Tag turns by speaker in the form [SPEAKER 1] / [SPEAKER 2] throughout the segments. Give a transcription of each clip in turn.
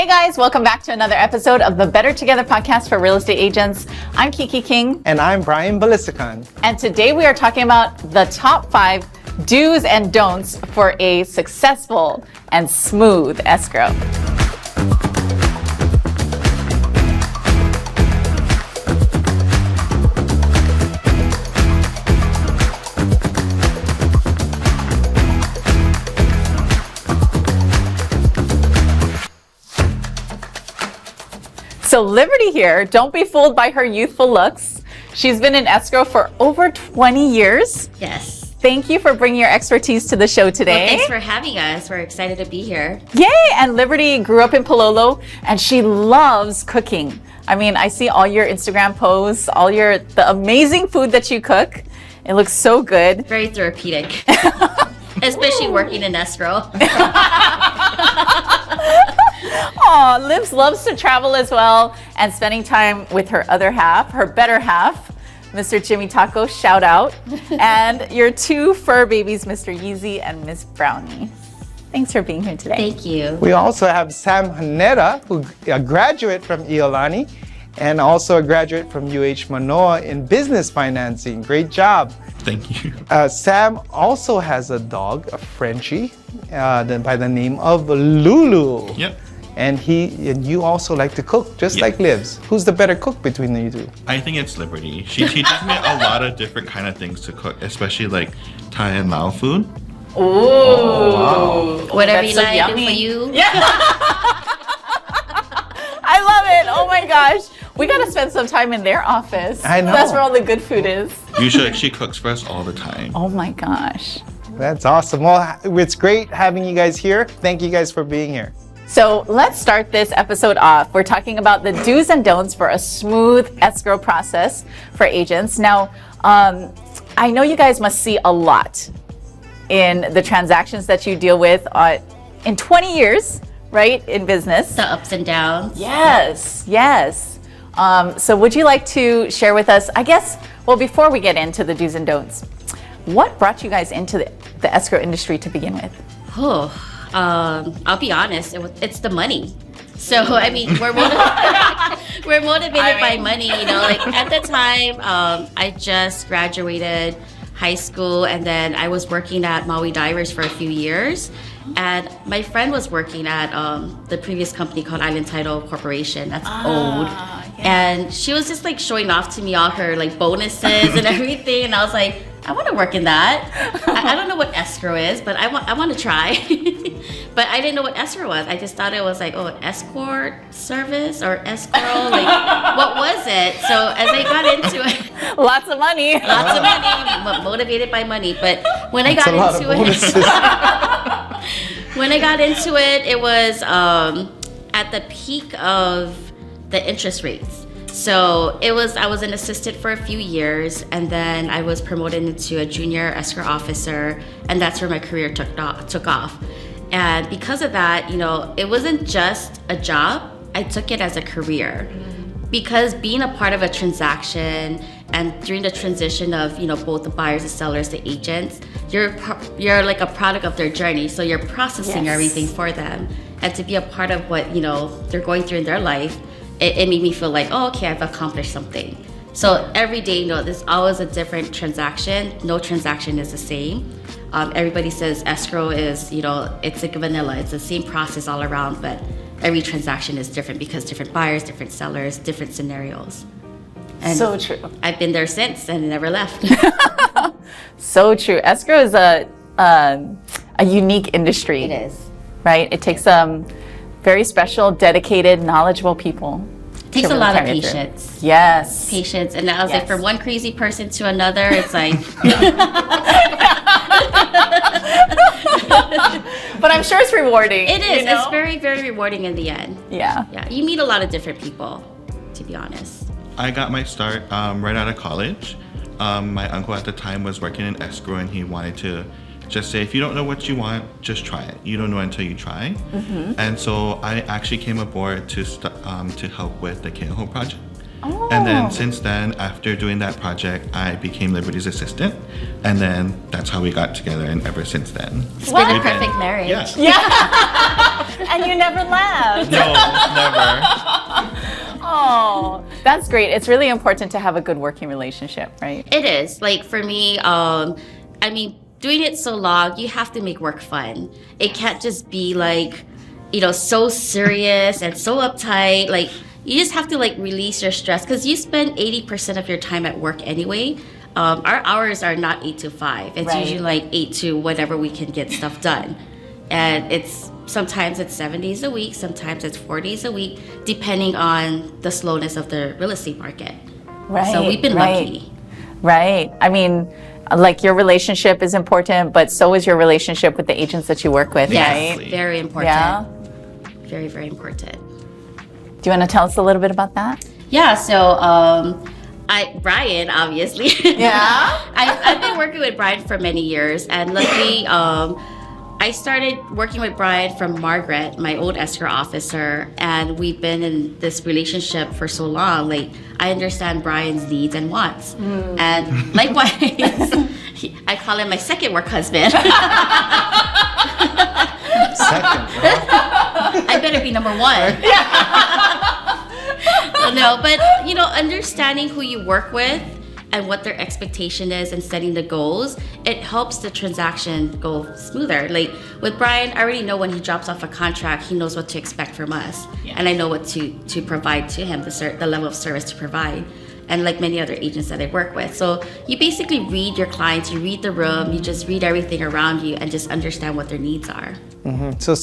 [SPEAKER 1] Hey guys, welcome back to another episode of the Better Together podcast for real estate agents. I'm Kiki King.
[SPEAKER 2] And I'm Brian Balisican.
[SPEAKER 1] And today we are talking about the top 5 do's and don'ts for a successful and smooth escrow. So Liberty here, don't be fooled by her youthful looks. She's been in escrow for over 20 years.
[SPEAKER 3] Yes.
[SPEAKER 1] Thank you for bringing your expertise to the show today.
[SPEAKER 3] Well, thanks for having us. We're excited to be here.
[SPEAKER 1] Yay! And Liberty grew up in Palolo and she loves cooking. I mean, I see all your Instagram posts, the amazing food that you cook. It looks so good.
[SPEAKER 3] Very therapeutic. Especially working in escrow.
[SPEAKER 1] Aw, Livs loves to travel as well and spending time with her other half, her better half, Mr. Jimmy Taco, shout out. And your 2 fur babies, Mr. Yeezy and Miss Brownie. Thanks for being here today.
[SPEAKER 3] Thank you.
[SPEAKER 2] We also have Sam Haneda, who a graduate from Iolani and also a graduate from UH Manoa in business financing. Great job.
[SPEAKER 4] Thank you.
[SPEAKER 2] Sam also has a dog, a Frenchie, by the name of Lulu.
[SPEAKER 4] Yep.
[SPEAKER 2] And you also like to cook, just like Livs. Who's the better cook between you two?
[SPEAKER 4] I think it's Liberty. She teaches me a lot of different kind of things to cook, especially like Thai and Lao food.
[SPEAKER 1] Ooh. Oh, wow.
[SPEAKER 3] Whatever
[SPEAKER 1] That's
[SPEAKER 3] you
[SPEAKER 1] so
[SPEAKER 3] like,
[SPEAKER 1] yummy.
[SPEAKER 3] do for you.
[SPEAKER 1] Yeah. I love it. Oh my gosh. We got to spend some time in their office.
[SPEAKER 2] I know.
[SPEAKER 1] That's where all the good food is.
[SPEAKER 4] Usually she cooks for us all the time.
[SPEAKER 1] Oh my gosh.
[SPEAKER 2] That's awesome. Well, it's great having you guys here. Thank you guys for being here.
[SPEAKER 1] So let's start this episode off. We're talking about the do's and don'ts for a smooth escrow process for agents. Now, I know you guys must see a lot in the transactions that you deal with in 20 years, right, in business.
[SPEAKER 3] The ups and downs.
[SPEAKER 1] Yes, yes. So would you like to share with us, I guess, well, before we get into the do's and don'ts, what brought you guys into the escrow industry to begin with?
[SPEAKER 3] Oh, I'll be honest, it's the money. So, I mean, we're motivated by money, you know, like at the time, I just graduated high school and then I was working at Maui Divers for a few years. And my friend was working at the previous company called Island Title Corporation. That's old.
[SPEAKER 1] Yeah.
[SPEAKER 3] And she was just like showing off to me all her like bonuses and everything. And I was like, I want to work in that. I don't know what escrow is, but I want to try. But I didn't know what escrow was. I just thought it was like, an escort service or escrow. Like, what was it? So as I got into it,
[SPEAKER 1] Lots of money.
[SPEAKER 3] motivated by money. But when I got into it, it was at the peak of the interest rates. So I was an assistant for a few years, and then I was promoted into a junior escrow officer, and that's where my career took off. And because of that, you know, it wasn't just a job. I took it as a career, because being a part of a transaction and during the transition of, you know, both the buyers, the sellers, the agents, you're like a product of their journey. So you're processing everything for them, and to be a part of what, you know, they're going through in their life. It made me feel like, oh, okay, I've accomplished something. So every day, you know, there's always a different transaction. No transaction is the same. Everybody says escrow is, you know, it's like vanilla. It's the same process all around, but every transaction is different because different buyers, different sellers, different scenarios. And
[SPEAKER 1] So true.
[SPEAKER 3] I've been there since and never left.
[SPEAKER 1] So true. Escrow is a unique industry.
[SPEAKER 3] It is.
[SPEAKER 1] Right? It takes very special, dedicated, knowledgeable people.
[SPEAKER 3] It takes a lot of patience.
[SPEAKER 1] Yes.
[SPEAKER 3] Patience. And I was like, from one crazy person to another, it's like...
[SPEAKER 1] But I'm sure it's rewarding.
[SPEAKER 3] It is.
[SPEAKER 1] You know?
[SPEAKER 3] It's very, very rewarding in the end.
[SPEAKER 1] Yeah.
[SPEAKER 3] Yeah. You meet a lot of different people, to be honest.
[SPEAKER 4] I got my start right out of college. My uncle at the time was working in escrow, and he wanted to just say, if you don't know what you want, just try it. You don't know until you try. Mm-hmm. And so I actually came aboard to help with the Keho project.
[SPEAKER 1] Oh.
[SPEAKER 4] And then since then, after doing that project, I became Liberty's assistant. And then that's how we got together, and ever since then.
[SPEAKER 3] It's been a perfect marriage.
[SPEAKER 4] Yeah.
[SPEAKER 1] Yeah. And you never left.
[SPEAKER 4] No.
[SPEAKER 1] That's great. It's really important to have a good working relationship, right?
[SPEAKER 3] It is. Like for me, I mean, doing it so long, you have to make work fun. It can't just be like, so serious and so uptight. Like you just have to like release your stress because you spend 80% of your time at work anyway. Our hours are not 8 to 5. It's usually like 8 to whatever we can get stuff done. And sometimes it's 7 days a week, sometimes it's 4 days a week, depending on the slowness of the real estate market.
[SPEAKER 1] Right.
[SPEAKER 3] So we've been lucky.
[SPEAKER 1] Right. I mean, like your relationship is important, but so is your relationship with the agents that you work with,
[SPEAKER 3] Yes,
[SPEAKER 1] right?
[SPEAKER 3] very important.
[SPEAKER 1] Yeah.
[SPEAKER 3] Very, very important.
[SPEAKER 1] Do you want to tell us a little bit about that?
[SPEAKER 3] Yeah, so Brian, obviously.
[SPEAKER 1] Yeah.
[SPEAKER 3] I've been working with Brian for many years, and luckily, I started working with Brian from Margaret, my old escrow officer, and we've been in this relationship for so long. Like, I understand Brian's needs and wants. And likewise, I call him my second work husband.
[SPEAKER 2] Second.
[SPEAKER 3] I better be number one. No, but understanding who you work with and what their expectation is and setting the goals, it helps the transaction go smoother. Like with Brian, I already know when he drops off a contract, he knows what to expect from us. Yeah. And I know what to provide to him, the level of service to provide. And like many other agents that I work with. So you basically read your clients, you read the room, you just read everything around you and just understand what their needs are.
[SPEAKER 2] Mm-hmm. So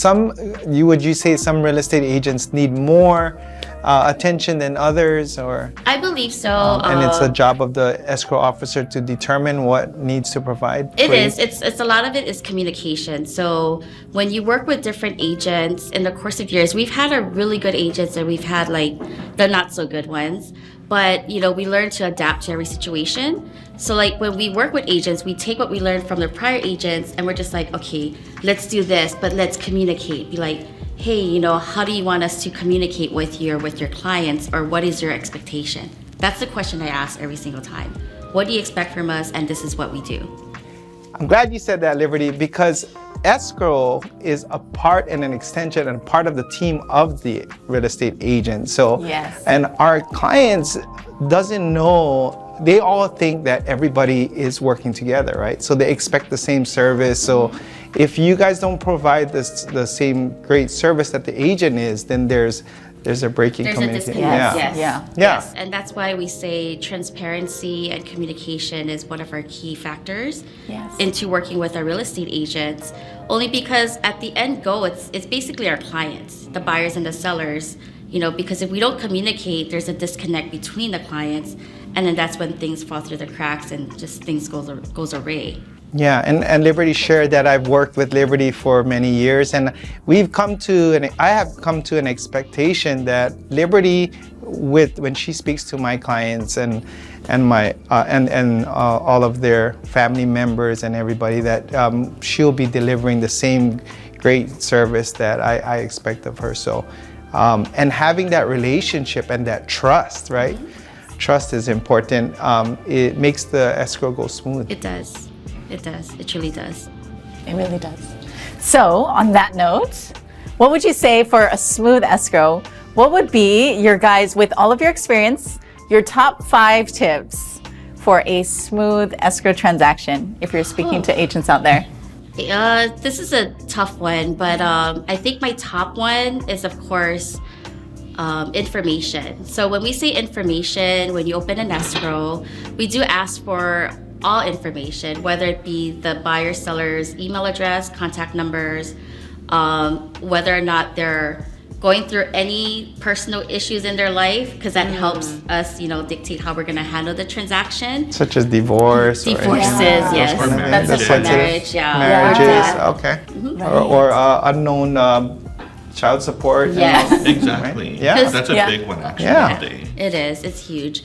[SPEAKER 2] would you say some real estate agents need more attention than others, or?
[SPEAKER 3] I believe so.
[SPEAKER 2] And it's a job of the escrow officer to determine what needs to provide.
[SPEAKER 3] It is. It's a lot of it is communication. So when you work with different agents in the course of years, we've had a really good agents and we've had like the not so good ones. But we learn to adapt to every situation. So like when we work with agents, we take what we learned from their prior agents and we're just like, okay, let's do this, but let's communicate. Be like, hey, how do you want us to communicate with you or with your clients, or what is your expectation? That's the question I ask every single time. What do you expect from us? And this is what we do.
[SPEAKER 2] I'm glad you said that, Liberty, because escrow is a part and an extension and part of the team of the real estate agent. So,
[SPEAKER 1] yes.
[SPEAKER 2] And our clients doesn't know, they all think that everybody is working together, right? So they expect the same service. So if you guys don't provide the same great service that the agent is, then there's a break in communication.
[SPEAKER 3] Yes.
[SPEAKER 1] Yeah.
[SPEAKER 3] Yes. And that's why we say transparency and communication is one of our key factors into working with our real estate agents. Only because at the end goal, it's basically our clients, the buyers and the sellers. Because if we don't communicate, there's a disconnect between the clients, and then that's when things fall through the cracks and just things goes awry.
[SPEAKER 2] Yeah, and Liberty shared that I've worked with Liberty for many years, and I have come to an expectation that Liberty, when she speaks to my clients and all of their family members and everybody, that she'll be delivering the same great service that I expect of her. So, and having that relationship and that trust, right? Mm-hmm. Trust is important. It makes the escrow go smooth.
[SPEAKER 3] It does. It does. It truly does.
[SPEAKER 1] It really does. So, on that note, what would you say for a smooth escrow? What would be your guys, with all of your experience, your top 5 tips for a smooth escrow transaction if you're speaking to agents out there?
[SPEAKER 3] This is a tough one, but I think my top one is, of course, information. So when we say information, when you open an escrow, we do ask for all information, whether it be the buyer, seller's email address, contact numbers, whether or not they're going through any personal issues in their life, because that helps us, dictate how we're going to handle the transaction.
[SPEAKER 2] Such as divorce.
[SPEAKER 3] Divorces, yes.
[SPEAKER 4] Or
[SPEAKER 3] That's a marriage,
[SPEAKER 2] marriages, okay.
[SPEAKER 3] Mm-hmm.
[SPEAKER 2] Or unknown child support.
[SPEAKER 3] Yes.
[SPEAKER 4] Exactly.
[SPEAKER 2] Right? Yeah.
[SPEAKER 4] That's a big one actually
[SPEAKER 2] Yeah.
[SPEAKER 4] today.
[SPEAKER 3] It is. It's huge.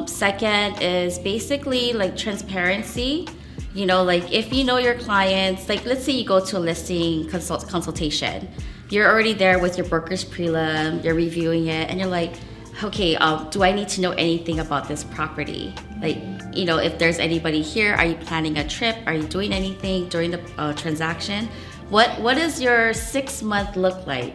[SPEAKER 3] Second is basically like transparency. Like if you know your clients, like let's say you go to a listing consultation. You're already there with your broker's prelim, you're reviewing it, and you're like, okay, do I need to know anything about this property? Like, if there's anybody here, are you planning a trip? Are you doing anything during the transaction? What does your 6 month look like?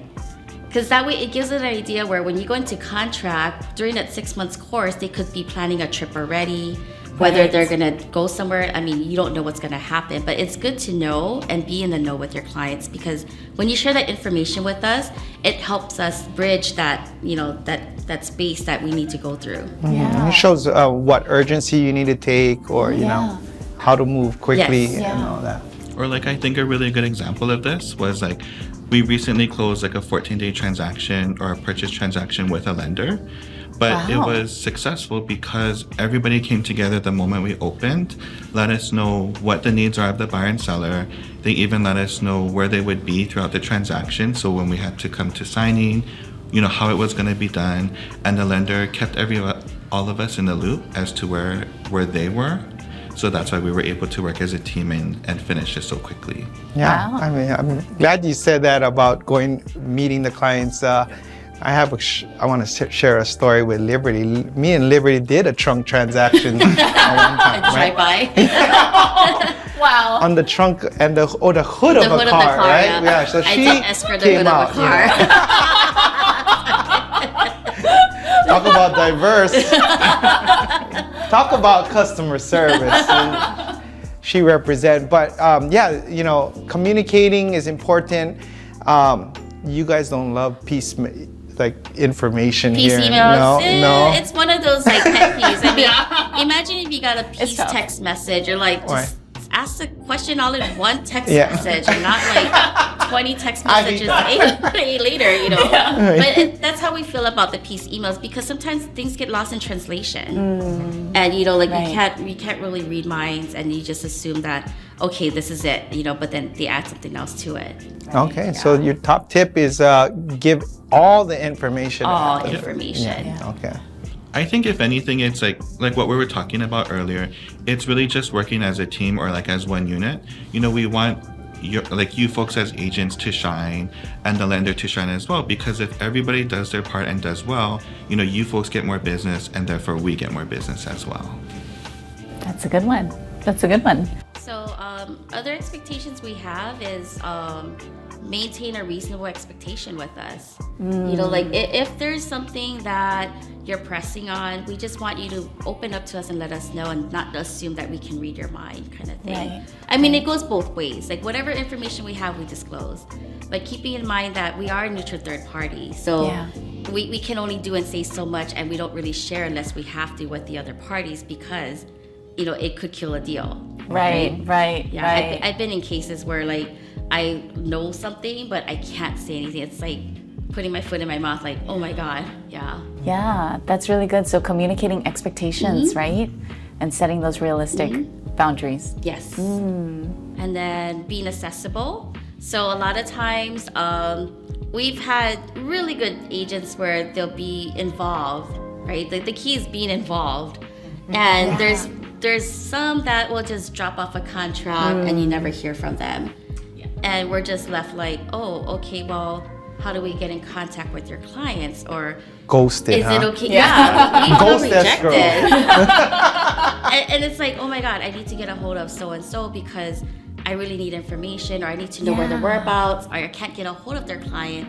[SPEAKER 3] Because that way it gives it an idea where when you go into contract, during that 6 months course, they could be planning a trip already, whether
[SPEAKER 1] Right.
[SPEAKER 3] they're gonna go somewhere. I mean, you don't know what's gonna happen, but it's good to know and be in the know with your clients, because when you share that information with us, it helps us bridge that, that space that we need to go through.
[SPEAKER 1] Yeah.
[SPEAKER 2] It shows what urgency you need to take, or you know, how to move quickly
[SPEAKER 3] Yes.
[SPEAKER 2] and all that.
[SPEAKER 4] Or like, I think a really good example of this was like, we recently closed like a 14-day transaction or a purchase transaction with a lender, but it
[SPEAKER 1] Wow.
[SPEAKER 4] was successful because everybody came together the moment we opened, let us know what the needs are of the buyer and seller. They even let us know where they would be throughout the transaction. So when we had to come to signing, how it was going to be done, and the lender kept all of us in the loop as to where they were. So that's why we were able to work as a team and finish it so quickly.
[SPEAKER 2] Yeah,
[SPEAKER 1] Wow.
[SPEAKER 2] I mean, I'm glad you said that about meeting the clients. I want to share a story with Liberty. Me and Liberty did a trunk transaction at one time,
[SPEAKER 3] Drive
[SPEAKER 2] right?
[SPEAKER 3] by.
[SPEAKER 1] Wow.
[SPEAKER 2] On the trunk and the hood
[SPEAKER 3] The
[SPEAKER 2] of a
[SPEAKER 3] hood of the
[SPEAKER 2] car,
[SPEAKER 3] car,
[SPEAKER 2] right?
[SPEAKER 3] yeah.
[SPEAKER 2] So
[SPEAKER 3] I
[SPEAKER 2] she
[SPEAKER 3] did escort the
[SPEAKER 2] came
[SPEAKER 3] hood of a
[SPEAKER 2] out.
[SPEAKER 3] car.
[SPEAKER 2] Talk about diverse. Talk about customer service. And she represent, but communicating is important. You guys don't love information
[SPEAKER 3] Piece
[SPEAKER 2] here.
[SPEAKER 3] emails.
[SPEAKER 2] No.
[SPEAKER 3] It's one of those like pet peeves. I mean, imagine if you got a piece
[SPEAKER 1] tough.
[SPEAKER 3] text message. You're like,
[SPEAKER 2] Right.
[SPEAKER 3] just ask the question all in one text
[SPEAKER 2] Yeah.
[SPEAKER 3] message, and not like 20 text
[SPEAKER 2] I hate
[SPEAKER 3] messages later. But that's how we feel about the piece emails, because sometimes things get lost in translation, and
[SPEAKER 1] Right.
[SPEAKER 3] you can't really read minds, and you just assume that okay, this is it, but then they add something else to it.
[SPEAKER 2] Okay, so your top tip is give all the information.
[SPEAKER 3] All
[SPEAKER 2] out.
[SPEAKER 3] information.
[SPEAKER 1] Yeah.
[SPEAKER 2] Okay.
[SPEAKER 4] I think if anything, it's like what we were talking about earlier. It's really just working as a team or like as one unit. We want you folks as agents to shine and the lender to shine as well, because if everybody does their part and does well, you folks get more business, and therefore we get more business as well.
[SPEAKER 1] That's a good one. That's a good one.
[SPEAKER 3] So other expectations we have is maintain a reasonable expectation with us. If there's something that you're pressing on, we just want you to open up to us and let us know, and not assume that we can read your mind, kind of thing.
[SPEAKER 1] Right.
[SPEAKER 3] I mean, it goes both ways. Like whatever information we have, we disclose, but keeping in mind that we are a neutral third party. So
[SPEAKER 1] Yeah.
[SPEAKER 3] we can only do and say so much, and we don't really share unless we have to with the other parties, because it could kill a deal.
[SPEAKER 1] Right.
[SPEAKER 3] Yeah,
[SPEAKER 1] Right.
[SPEAKER 3] I've been in cases where I know something, but I can't say anything. It's like putting my foot in my mouth, like, oh my God, yeah.
[SPEAKER 1] Yeah, that's really good. So communicating expectations, right? And setting those realistic boundaries.
[SPEAKER 3] Yes. And then being accessible. So a lot of times, we've had really good agents where they'll be involved, right? The key is being involved. And there's some that will just drop off a contract and you never hear from them. And we're just left like, oh, okay, well, how do we get in contact with your clients? Or
[SPEAKER 2] Ghosted,
[SPEAKER 3] is it
[SPEAKER 2] huh?
[SPEAKER 3] okay? Yeah, we feel
[SPEAKER 2] Ghost escrow.
[SPEAKER 3] rejected. and it's like, oh my God, I need to get a hold of so-and-so because I really need information, or I need to know where their whereabouts, or I can't get a hold of their client,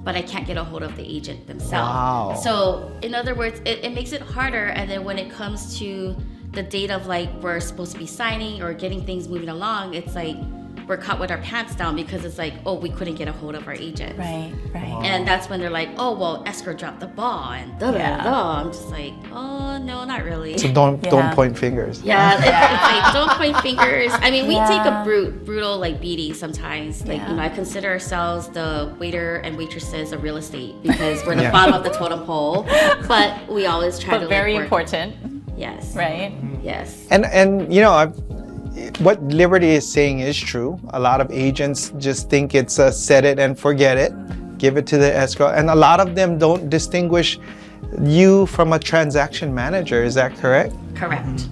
[SPEAKER 3] but I can't get a hold of the agent themselves.
[SPEAKER 2] Wow.
[SPEAKER 3] So in other words, it makes it harder. And then when it comes to the date of we're supposed to be signing or getting things moving along, it's like we're caught with our pants down, because it's like, oh, we couldn't get a hold of our agent.
[SPEAKER 1] Right.
[SPEAKER 3] And that's when they're like, oh, well, escrow dropped the ball, and I'm just like, oh, no, not really.
[SPEAKER 2] So don't point fingers.
[SPEAKER 3] Yeah, it's like, don't point fingers. I mean, we take a brutal beating sometimes. I consider ourselves the waiter and waitresses of real estate, because we're the bottom of the totem pole, but we always try to
[SPEAKER 1] Very
[SPEAKER 3] work.
[SPEAKER 1] important,
[SPEAKER 3] Yes.
[SPEAKER 1] right?
[SPEAKER 3] Yes.
[SPEAKER 2] And what Liberty is saying is true. A lot of agents just think it's a set it and forget it, give it to the escrow, and a lot of them don't distinguish you from a transaction manager. Is that correct?
[SPEAKER 3] Correct.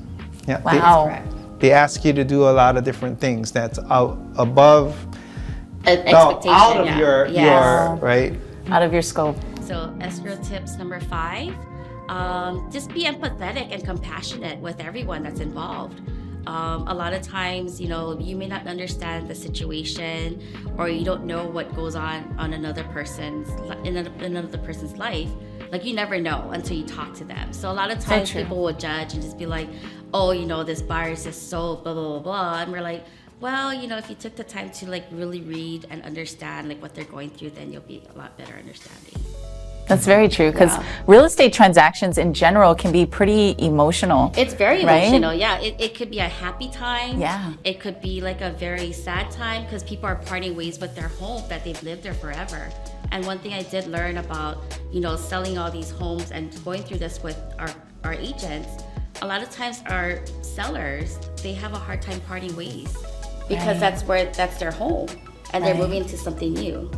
[SPEAKER 2] Yeah.
[SPEAKER 1] Wow.
[SPEAKER 3] Correct.
[SPEAKER 2] They ask you to do a lot of different things that's above,
[SPEAKER 3] Expectation.
[SPEAKER 2] out of your right.
[SPEAKER 1] Out of your scope.
[SPEAKER 3] So escrow tips number 5, just be empathetic and compassionate with everyone that's involved. A lot of times, you may not understand the situation, or you don't know what goes on another person's life. Like, you never know until you talk to them. So a lot of times people will judge and just be like, oh, this buyer is just so blah, blah, blah, blah. And we're like, well, if you took the time to like really read and understand like what they're going through, then you'll be a lot better understanding.
[SPEAKER 1] That's very true, because real estate transactions in general can be pretty emotional.
[SPEAKER 3] It's very
[SPEAKER 1] right?
[SPEAKER 3] emotional, yeah. It could be a happy time.
[SPEAKER 1] Yeah.
[SPEAKER 3] It could be like a very sad time because people are parting ways with their home that they've lived there forever. And one thing I did learn about, selling all these homes and going through this with our agents, a lot of times our sellers, they have a hard time parting ways because that's their home and they're moving to something new.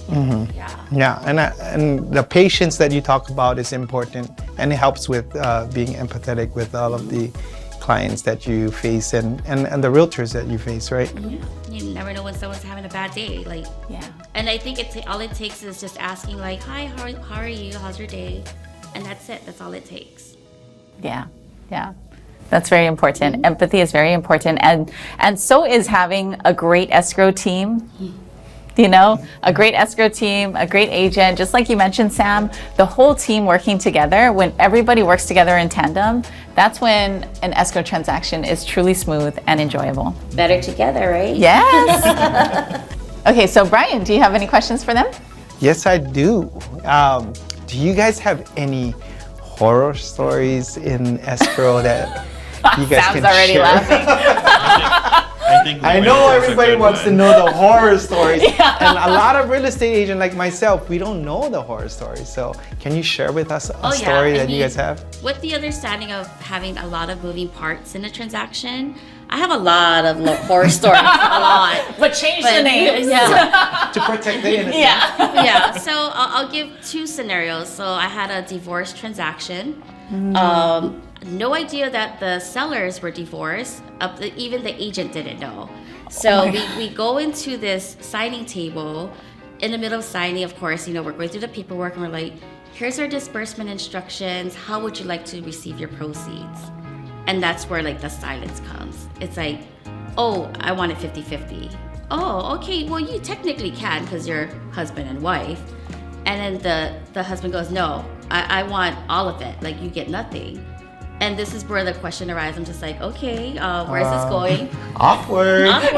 [SPEAKER 2] Mm-hmm.
[SPEAKER 3] Yeah.
[SPEAKER 2] Yeah, and the patience that you talk about is important, and it helps with being empathetic with all of the clients that you face and the realtors that you face, right?
[SPEAKER 3] Yeah. You never know when someone's having a bad day, like.
[SPEAKER 1] Yeah.
[SPEAKER 3] And I think all it takes is just asking like, "Hi, how are you? How's your day?" And that's it. That's all it takes.
[SPEAKER 1] Yeah. That's very important. Empathy is very important, and so is having a great escrow team. A great escrow team, a great agent, just like you mentioned, Sam, the whole team working together. When everybody works together in tandem, that's when an escrow transaction is truly smooth and enjoyable.
[SPEAKER 3] Better together, right?
[SPEAKER 1] Yes. Okay, so Brian, do you have any questions for them?
[SPEAKER 2] Yes, I do. Do you guys have any horror stories in escrow that you guys
[SPEAKER 1] Sam's
[SPEAKER 2] can
[SPEAKER 1] already
[SPEAKER 2] share?
[SPEAKER 1] laughing.
[SPEAKER 2] I know everybody wants to know the horror stories, and a lot of real estate agents like myself, we don't know the horror stories. So can you share with us a story that you guys have?
[SPEAKER 3] With the understanding of having a lot of moving parts in a transaction, I have a lot of horror stories, a lot.
[SPEAKER 1] But change the names.
[SPEAKER 3] Yeah.
[SPEAKER 2] To protect the innocent.
[SPEAKER 3] Yeah. So I'll give two scenarios. So I had a divorce transaction. No idea that the sellers were divorced. Even the agent didn't know. So we go into this signing table. In the middle of signing, of course, we're going through the paperwork and we're like, here's our disbursement instructions. How would you like to receive your proceeds? And that's where like the silence comes. It's like, oh, I want it 50-50. Oh, okay, well, you technically can because you're husband and wife. And then the husband goes, no, I want all of it. Like, you get nothing. And this is where the question arises. I'm just like, okay, where's this going?
[SPEAKER 2] Awkward.
[SPEAKER 3] Talk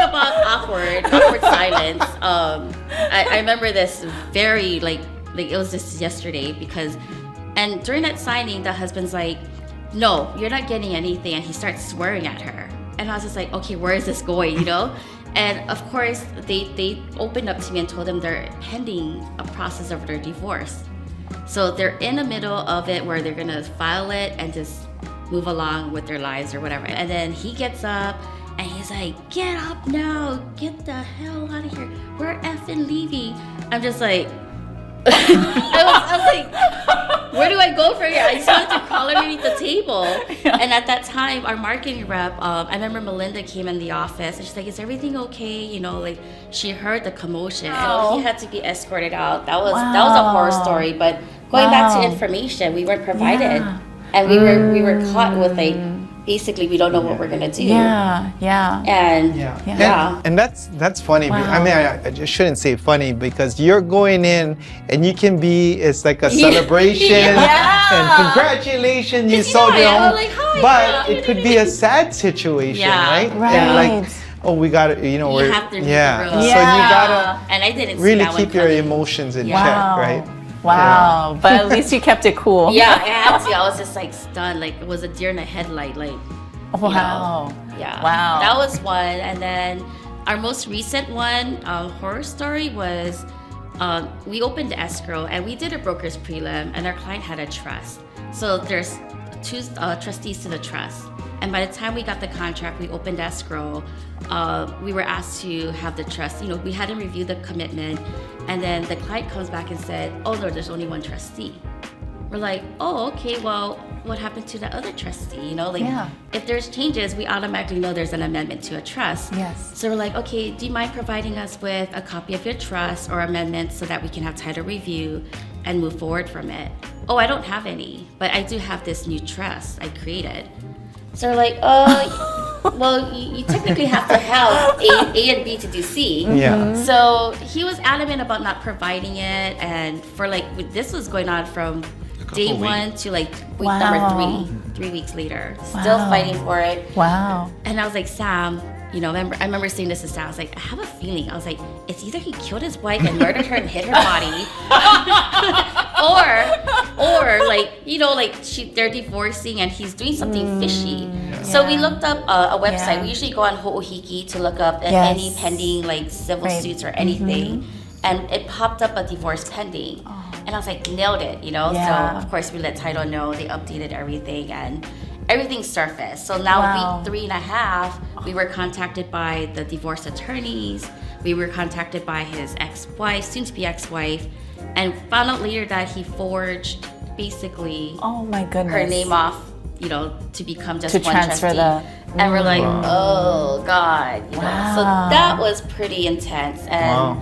[SPEAKER 3] about awkward silence. I remember this very, like it was just yesterday and during that signing, the husband's like, no, you're not getting anything. And he starts swearing at her. And I was just like, okay, where is this going, And of course, they opened up to me and told them they're pending a process of their divorce. So they're in the middle of it where they're gonna file it and just move along with their lives or whatever. And then he gets up and he's like, get up now, get the hell out of here. We're effing leaving. I'm just like, I was like, where do I go from here? I just wanted to call underneath the table. And at that time, our marketing rep, I remember Melinda came in the office and she's like, is everything okay? Like she heard the commotion.
[SPEAKER 1] Oh.
[SPEAKER 3] So he had to be escorted out. That was a horror story. But going back to information, we weren't provided. And we were caught with like, basically we don't know what we're gonna do. And
[SPEAKER 2] that's funny. I mean, I just shouldn't say funny because you're going in and you can be, it's like a celebration and congratulations, you sold your home.
[SPEAKER 3] Like, hi,
[SPEAKER 2] but it could be a sad situation, right? And like, oh, we got to,
[SPEAKER 3] you
[SPEAKER 2] we're,
[SPEAKER 3] have to read the room.
[SPEAKER 2] So you gotta
[SPEAKER 3] and I didn't
[SPEAKER 2] really
[SPEAKER 3] see that
[SPEAKER 2] keep your emotions in check, right?
[SPEAKER 1] Wow, but at least you kept it cool.
[SPEAKER 3] Yeah, I had to. I was just like stunned, like it was a deer in the headlight, like.
[SPEAKER 1] Wow. Wow.
[SPEAKER 3] That was one, and then our most recent one, horror story was, we opened escrow and we did a broker's prelim, and our client had a trust. So there's two trustees to the trust, and by the time we got the contract, we opened escrow. We were asked to have the trust. We hadn't reviewed the commitment. And then the client comes back and said, oh no, there's only one trustee. We're like, oh, okay, well, what happened to the other trustee? If there's changes, we automatically know there's an amendment to a trust.
[SPEAKER 1] Yes.
[SPEAKER 3] So we're like, okay, do you mind providing us with a copy of your trust or amendments so that we can have title review and move forward from it? Oh, I don't have any, but I do have this new trust I created. So we're like, well, you technically have to have A and B to do C.
[SPEAKER 2] Yeah.
[SPEAKER 3] So he was adamant about not providing it, and for like this was going on from day
[SPEAKER 4] couple
[SPEAKER 3] 1 to like week
[SPEAKER 1] Wow.
[SPEAKER 3] number 3 weeks later, still fighting for it.
[SPEAKER 1] Wow.
[SPEAKER 3] And I was like, Sam, you know, I remember saying this to Sam. I was like, I have a feeling. I was like, it's either he killed his wife and murdered her and hid her body, or like, you know, like they're divorcing and he's doing something fishy. So we looked up a website.
[SPEAKER 1] Yeah.
[SPEAKER 3] We usually go on Ho'ohiki to look up
[SPEAKER 1] Yes.
[SPEAKER 3] any pending like civil
[SPEAKER 1] Right.
[SPEAKER 3] suits or anything, and it popped up a divorce pending. And I was like, nailed it, you know?
[SPEAKER 1] Yeah.
[SPEAKER 3] So of course we let title know, they updated everything and everything surfaced. So now
[SPEAKER 1] Wow.
[SPEAKER 3] week 3.5, we were contacted by the divorce attorneys. We were contacted by his ex-wife, soon to be ex-wife, and found out later that he forged basically
[SPEAKER 1] Oh my goodness.
[SPEAKER 3] her name off, you know, to become just
[SPEAKER 1] To
[SPEAKER 3] one
[SPEAKER 1] transfer
[SPEAKER 3] trustee. And we're like, oh God, you know. So
[SPEAKER 1] Wow.
[SPEAKER 3] that was pretty intense. And
[SPEAKER 2] Wow.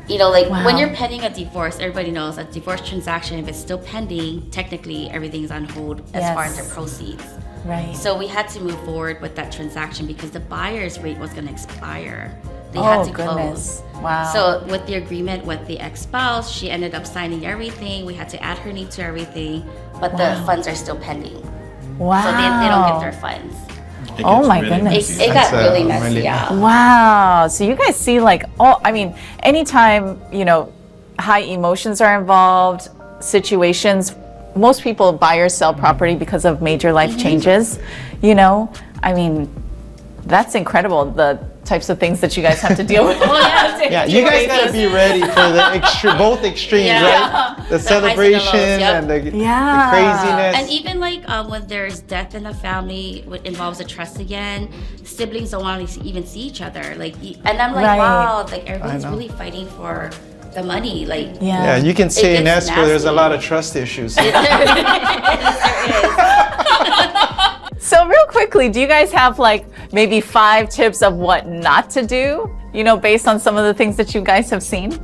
[SPEAKER 3] you know, like
[SPEAKER 1] Wow.
[SPEAKER 3] when you're pending a divorce, everybody knows a divorce transaction, if it's still pending, technically everything's on hold as far as
[SPEAKER 1] Yes.
[SPEAKER 3] the proceeds.
[SPEAKER 1] Right.
[SPEAKER 3] So we had to move forward with that transaction because the buyer's rate was going to expire. They
[SPEAKER 1] oh
[SPEAKER 3] had to
[SPEAKER 1] goodness.
[SPEAKER 3] close.
[SPEAKER 1] Wow.
[SPEAKER 3] So with the agreement with the ex-spouse, she ended up signing everything. We had to add her name to everything, but the funds are still pending.
[SPEAKER 1] wow.
[SPEAKER 3] So they don't get their funds.
[SPEAKER 4] It
[SPEAKER 1] Oh
[SPEAKER 4] gets
[SPEAKER 1] my
[SPEAKER 4] really
[SPEAKER 1] goodness.
[SPEAKER 4] messy.
[SPEAKER 3] It got
[SPEAKER 2] That's,
[SPEAKER 3] really messy,
[SPEAKER 2] really-
[SPEAKER 3] yeah.
[SPEAKER 1] Wow. So you guys see like, oh, I mean, anytime, you know, high emotions are involved, situations, most people buy or sell property because of major life changes, you know? I mean, that's incredible, the types of things that you guys have to deal with.
[SPEAKER 3] Oh, yeah.
[SPEAKER 2] Yeah, you guys gotta be ready for the both extremes,
[SPEAKER 3] Yeah.
[SPEAKER 2] right? The
[SPEAKER 3] The highs and the
[SPEAKER 2] celebration
[SPEAKER 3] lows, yep.
[SPEAKER 2] and the
[SPEAKER 1] Yeah.
[SPEAKER 2] craziness.
[SPEAKER 3] And even like when there's death in the family, what involves a trust again, siblings don't want to even see each other. Like, and I'm like,
[SPEAKER 1] Right.
[SPEAKER 3] wow, like everybody's
[SPEAKER 2] know.
[SPEAKER 3] really fighting for the money. Like,
[SPEAKER 1] Yeah.
[SPEAKER 2] Yeah, you can say in
[SPEAKER 3] gets
[SPEAKER 2] escrow, there's a
[SPEAKER 3] nasty.
[SPEAKER 2] lot of trust issues.
[SPEAKER 3] there is.
[SPEAKER 1] So real quickly, do you guys have like maybe 5 tips of what not to do, you know, based on some of the things that you guys have seen?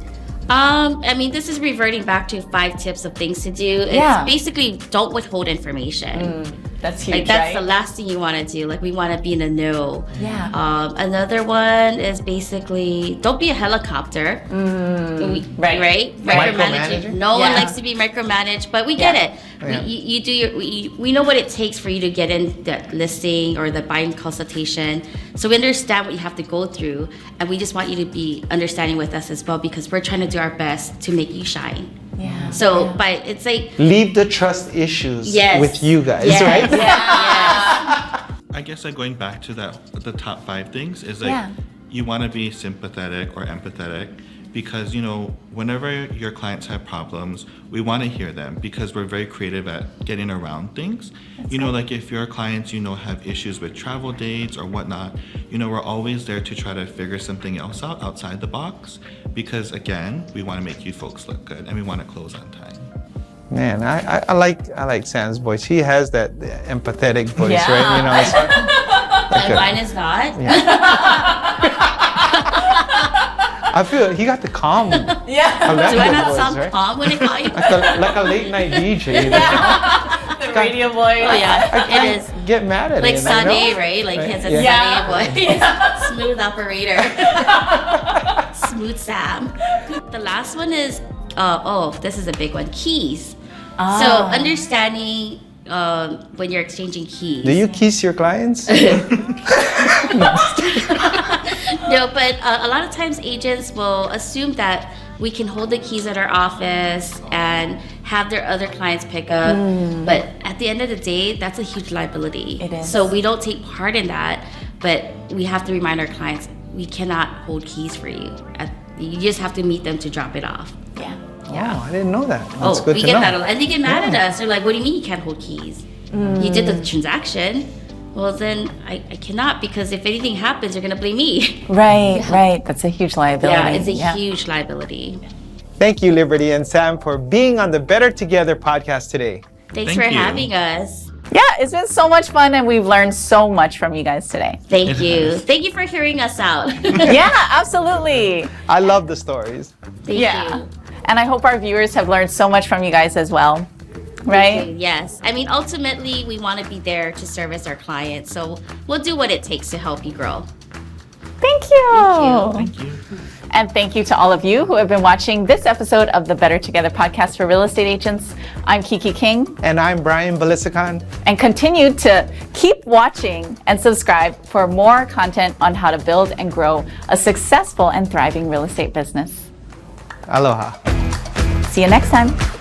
[SPEAKER 3] I mean, this is reverting back to 5 tips of things to do. It's
[SPEAKER 1] Yeah.
[SPEAKER 3] basically don't withhold information.
[SPEAKER 1] That's huge,
[SPEAKER 3] Like that's the
[SPEAKER 1] right?
[SPEAKER 3] last thing you want to do. Like we want to be in the know.
[SPEAKER 1] Yeah.
[SPEAKER 3] Another one is basically don't be a helicopter. Right.
[SPEAKER 2] Micromanaging?
[SPEAKER 3] No one
[SPEAKER 1] Yeah.
[SPEAKER 3] likes to be micromanaged, but we get
[SPEAKER 1] Yeah.
[SPEAKER 3] it.
[SPEAKER 2] Yeah.
[SPEAKER 3] You do your. We know what it takes for you to get in the listing or the buying consultation. So we understand what you have to go through, and we just want you to be understanding with us as well because we're trying to do our best to make you shine.
[SPEAKER 1] Yeah.
[SPEAKER 3] So, but it's like
[SPEAKER 2] Leave the trust issues
[SPEAKER 3] yes,
[SPEAKER 2] with you guys,
[SPEAKER 3] yes,
[SPEAKER 2] right?
[SPEAKER 3] Yes.
[SPEAKER 4] I guess like going back to the top 5 things is like
[SPEAKER 1] Yeah.
[SPEAKER 4] you want to be sympathetic or empathetic because you know whenever your clients have problems, we want to hear them because we're very creative at getting around things. You know, like if your clients have issues with travel dates or whatnot, we're always there to try to figure something else out outside the box because again, we want to make you folks look good and we want to close on time.
[SPEAKER 2] Man, I like Sam's voice. He has that empathetic voice,
[SPEAKER 1] Yeah.
[SPEAKER 2] right? You know, it's
[SPEAKER 3] And mine is not.
[SPEAKER 2] I feel he got the calm,
[SPEAKER 1] Yeah.
[SPEAKER 2] collected
[SPEAKER 3] Do I not
[SPEAKER 2] voice,
[SPEAKER 3] sound
[SPEAKER 2] right?
[SPEAKER 3] calm when I call you?
[SPEAKER 2] Like a late night DJ. You know?
[SPEAKER 1] The radio voice.
[SPEAKER 3] Oh yeah, it is.
[SPEAKER 2] Get mad at
[SPEAKER 3] Like
[SPEAKER 2] it.
[SPEAKER 3] Sade, right? Like
[SPEAKER 2] Right.
[SPEAKER 3] his a
[SPEAKER 1] Yeah.
[SPEAKER 3] Sade voice. Smooth operator. Smooth Sam. The last one is, this is a big one. Keys. So understanding when you're exchanging keys.
[SPEAKER 2] Do you kiss your clients?
[SPEAKER 3] No, but a lot of times agents will assume that we can hold the keys at our office and have their other clients pick up. But at the end of the day, that's a huge liability.
[SPEAKER 1] It is.
[SPEAKER 3] So we don't take part in that, but we have to remind our clients, we cannot hold keys for you. You just have to meet them to drop it off.
[SPEAKER 1] Yeah.
[SPEAKER 2] Oh, I didn't know that. That's good
[SPEAKER 3] we
[SPEAKER 2] to
[SPEAKER 3] get
[SPEAKER 2] know.
[SPEAKER 3] that a lot. And they get mad at us. They're like, what do you mean you can't hold keys? You did the transaction. Well, then I cannot because if anything happens, you're going to blame me.
[SPEAKER 1] Right, right. That's a huge liability.
[SPEAKER 3] Yeah, it's a huge liability.
[SPEAKER 2] Thank you, Liberty and Sam, for being on the Better Together podcast today.
[SPEAKER 3] Thanks
[SPEAKER 4] Thank
[SPEAKER 3] for
[SPEAKER 4] you.
[SPEAKER 3] having us.
[SPEAKER 1] Yeah, it's been so much fun and we've learned so much from you guys today.
[SPEAKER 3] Thank you. Thank you for hearing us out.
[SPEAKER 1] Yeah, absolutely.
[SPEAKER 2] I love the stories.
[SPEAKER 3] Thank
[SPEAKER 1] Yeah.
[SPEAKER 3] you.
[SPEAKER 1] And I hope our viewers have learned so much from you guys as well. right?
[SPEAKER 3] Yes. I mean, ultimately, we want to be there to service our clients. So we'll do what it takes to help you grow.
[SPEAKER 1] Thank you.
[SPEAKER 4] Thank you.
[SPEAKER 1] And thank you to all of you who have been watching this episode of the Better Together podcast for real estate agents. I'm Kiki King.
[SPEAKER 2] And I'm Brian Balisican.
[SPEAKER 1] And continue to keep watching and subscribe for more content on how to build and grow a successful and thriving real estate business.
[SPEAKER 2] Aloha.
[SPEAKER 1] See you next time.